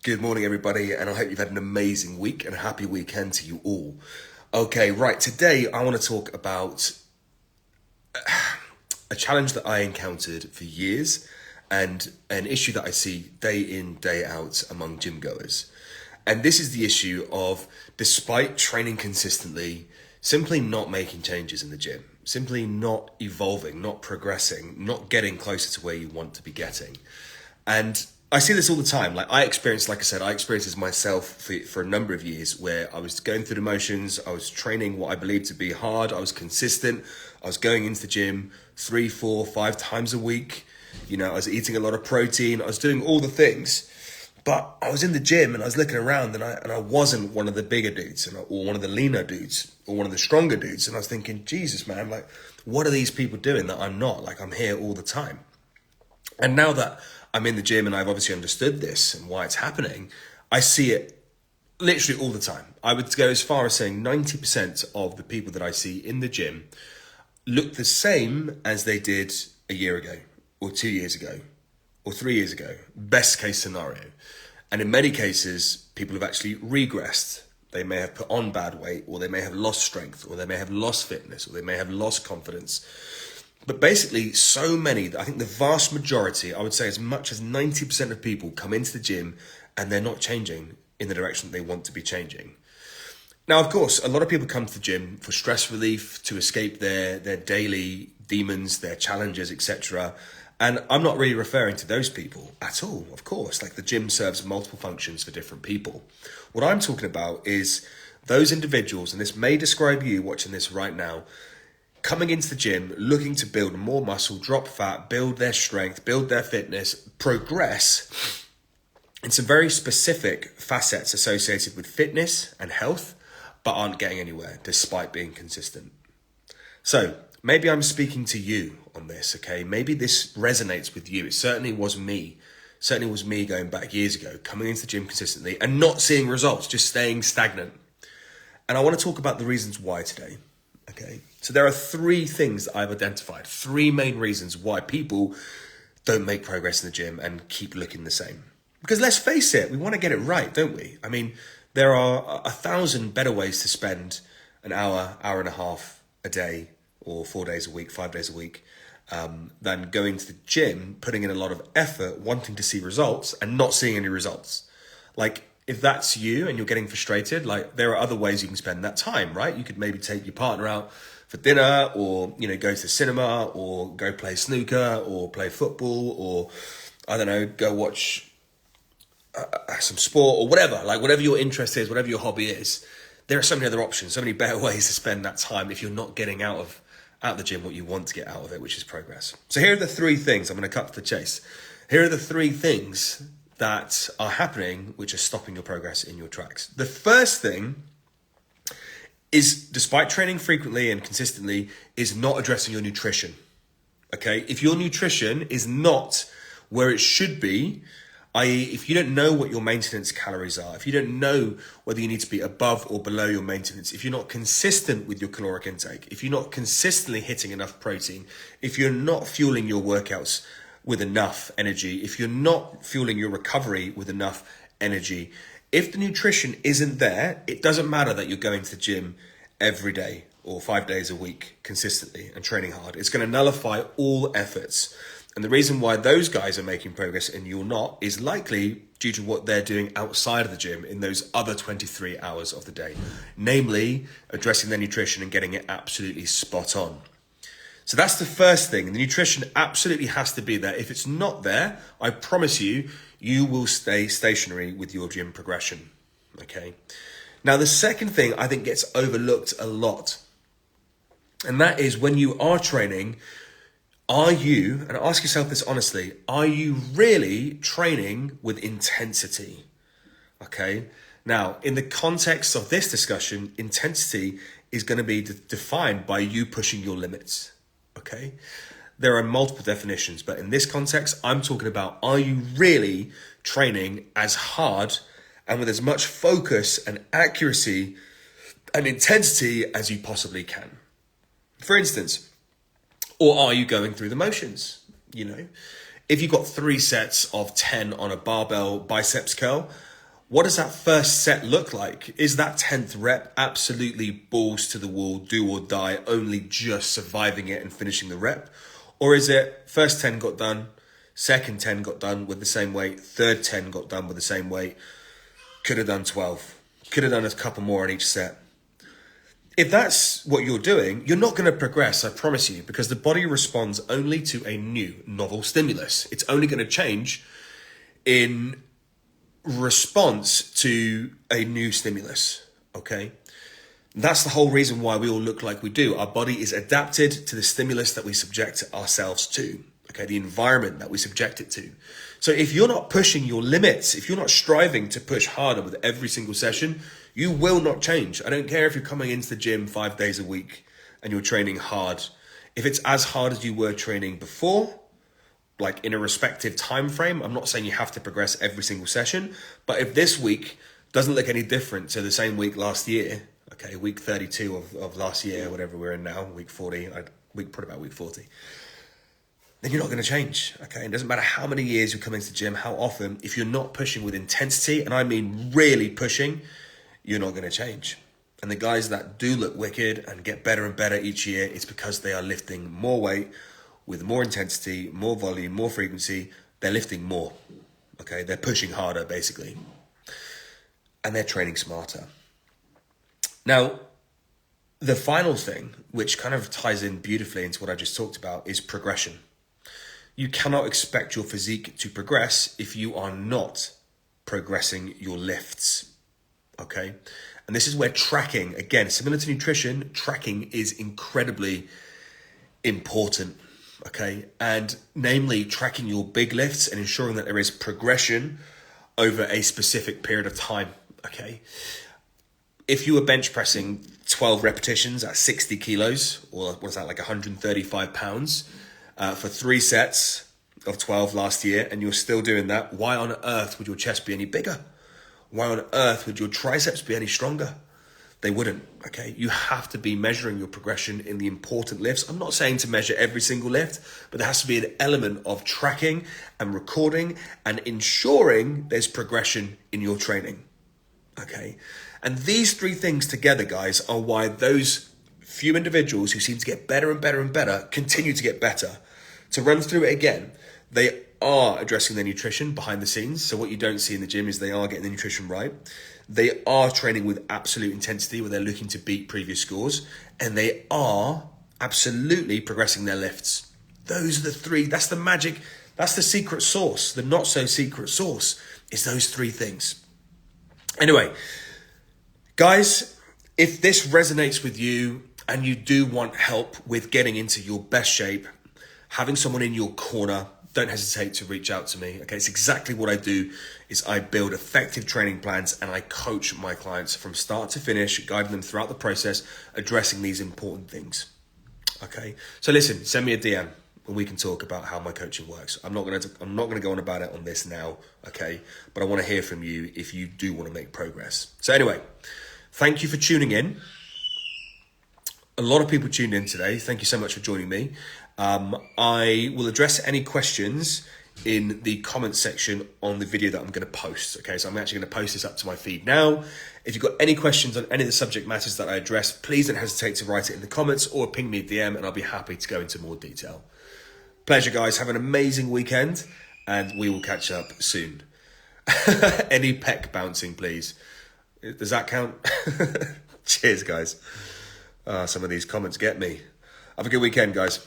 Good morning, everybody, and I hope you've had an amazing week and a happy weekend to you all. Okay, right, today I want to talk about a challenge that I encountered for years and an issue that I see day in, day out among gym goers. And this is the issue of, despite training consistently, simply not making changes in the gym, simply not evolving, not progressing, not getting closer to where you want to be getting. And I see this all the time. I experienced this myself for a number of years where I was going through the motions. I was training what I believed to be hard. I was consistent. I was going into the gym 3, 4, 5 times a week. I was eating a lot of protein. I was doing all the things, but I was in the gym and I was looking around and I wasn't one of the bigger dudes or one of the leaner dudes or one of the stronger dudes. And I was thinking, Jesus, man, what are these people doing that I'm not? I'm here all the time. And now that I'm in the gym and I've obviously understood this and why it's happening, I see it literally all the time. I would go as far as saying 90% of the people that I see in the gym look the same as they did a year ago or 2 years ago or 3 years ago, best case scenario. And in many cases, people have actually regressed. They may have put on bad weight, or they may have lost strength, or they may have lost fitness, or they may have lost confidence. But basically, so many, I think the vast majority, I would say as much as 90% of people come into the gym and they're not changing in the direction that they want to be changing. Now, of course, a lot of people come to the gym for stress relief, to escape their daily demons, their challenges, etc. And I'm not really referring to those people at all, of course. The gym serves multiple functions for different people. What I'm talking about is those individuals, and this may describe you watching this right now, coming into the gym, looking to build more muscle, drop fat, build their strength, build their fitness, progress in some very specific facets associated with fitness and health, but aren't getting anywhere despite being consistent. So maybe I'm speaking to you on this, okay? Maybe this resonates with you. It certainly was me. Certainly was me going back years ago, coming into the gym consistently and not seeing results, just staying stagnant. And I want to talk about the reasons why today. Okay, so there are 3 things that I've identified, 3 main reasons why people don't make progress in the gym and keep looking the same. Because let's face it, we want to get it right, don't we? I mean, there are 1,000 better ways to spend an hour, hour and a half a day, or 4 days a week, 5 days a week, than going to the gym, putting in a lot of effort, wanting to see results and not seeing any results. If that's you and you're getting frustrated, there are other ways you can spend that time, right? You could maybe take your partner out for dinner, or, go to the cinema, or go play snooker, or play football, or, I don't know, go watch some sport or whatever. Whatever your interest is, whatever your hobby is, there are so many other options, so many better ways to spend that time if you're not getting out of the gym what you want to get out of it, which is progress. So here are the 3 things. I'm going to cut to the chase. Here are the 3 things that are happening which are stopping your progress in your tracks. The first thing is, despite training frequently and consistently, is not addressing your nutrition. Okay? If your nutrition is not where it should be, i.e. if you don't know what your maintenance calories are, if you don't know whether you need to be above or below your maintenance, if you're not consistent with your caloric intake, if you're not consistently hitting enough protein, if you're not fueling your workouts with enough energy, if you're not fueling your recovery with enough energy, if the nutrition isn't there, it doesn't matter that you're going to the gym every day or 5 days a week consistently and training hard. It's going to nullify all efforts. And the reason why those guys are making progress and you're not is likely due to what they're doing outside of the gym in those other 23 hours of the day, namely addressing their nutrition and getting it absolutely spot on. So that's the first thing. The nutrition absolutely has to be there. If it's not there, I promise you, you will stay stationary with your gym progression. Okay. Now, the second thing I think gets overlooked a lot, and that is when you are training, are you, and ask yourself this honestly, are you really training with intensity? Okay. Now, in the context of this discussion, intensity is going to be defined by you pushing your limits. Okay, there are multiple definitions, but in this context, I'm talking about, are you really training as hard and with as much focus and accuracy and intensity as you possibly can? For instance, or are you going through the motions? If you've got 3 sets of 10 on a barbell biceps curl, What does that first set look like? Is that 10th rep absolutely balls to the wall, do or die, only just surviving it and finishing the rep? Or is it first 10 got done, second 10 got done with the same weight, third 10 got done with the same weight, could have done 12, could have done a couple more on each set? If that's what you're doing, you're not going to progress, I promise you, because the body responds only to a new, novel stimulus. It's only going to change in response to a new stimulus, okay? That's the whole reason why we all look like we do. Our body is adapted to the stimulus that we subject ourselves to, okay? The environment that we subject it to. So if you're not pushing your limits, if you're not striving to push harder with every single session, you will not change. I don't care if you're coming into the gym 5 days a week and you're training hard. If it's as hard as you were training before, like in a respective time frame, I'm not saying you have to progress every single session, but if this week doesn't look any different to the same week last year, okay, week 32 of last year, whatever we're in now, week 40, probably about week 40, then you're not going to change, okay? It doesn't matter how many years you come into the gym, how often, if you're not pushing with intensity, and I mean really pushing, you're not going to change. And the guys that do look wicked and get better and better each year, it's because they are lifting more weight with more intensity, more volume, more frequency. They're lifting more, okay? They're pushing harder, basically. And they're training smarter. Now, the final thing, which kind of ties in beautifully into what I just talked about, is progression. You cannot expect your physique to progress if you are not progressing your lifts, okay? And this is where tracking, again, similar to nutrition, tracking is incredibly important, okay? And namely, tracking your big lifts and ensuring that there is progression over a specific period of time, okay? If you were bench pressing 12 repetitions at 60 kilos, or what's that, like 135 pounds, for 3 sets of 12 last year, and you're still doing that, why on earth would your chest be any bigger? Why on earth would your triceps be any stronger? They wouldn't, okay? You have to be measuring your progression in the important lifts. I'm not saying to measure every single lift, but there has to be an element of tracking and recording and ensuring there's progression in your training, okay? And these 3 things together, guys, are why those few individuals who seem to get better and better and better continue to get better. To run through it again, they are addressing their nutrition behind the scenes. So what you don't see in the gym is they are getting the nutrition right. They are training with absolute intensity where they're looking to beat previous scores. And they are absolutely progressing their lifts. Those are the 3. That's the magic. That's the secret sauce. The not so secret sauce is those 3 things. Anyway, guys, if this resonates with you and you do want help with getting into your best shape, having someone in your corner, don't hesitate to reach out to me. Okay, it's exactly what I do. Is I build effective training plans and I coach my clients from start to finish, guiding them throughout the process, addressing these important things. Okay, so listen, send me a DM and we can talk about how my coaching works. I'm not gonna go on about it on this now. Okay, but I want to hear from you if you do want to make progress. So anyway, thank you for tuning in. A lot of people tuned in today. Thank you so much for joining me. I will address any questions in the comment section on the video that I'm going to post. Okay, so I'm actually going to post this up to my feed now. If you've got any questions on any of the subject matters that I address, please don't hesitate to write it in the comments or ping me a DM and I'll be happy to go into more detail. Pleasure, guys. Have an amazing weekend and we will catch up soon. Any pec bouncing, please. Does that count? Cheers, guys. Some of these comments get me. Have a good weekend, guys.